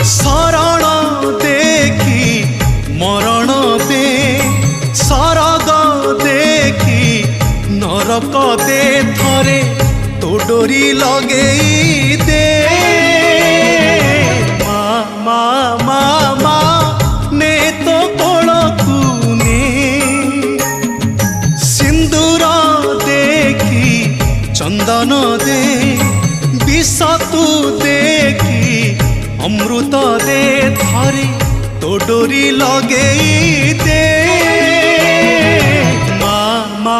शरण देखी मरण दे सरग देखी नरक दे थरे तो डोरी लगेई दे मा मा मा मा ने तो कोलकू ने सिंदूर देखी चंदन दे विष तू देखी अमृत दे थरे तो डोरी लगेई दे मा मा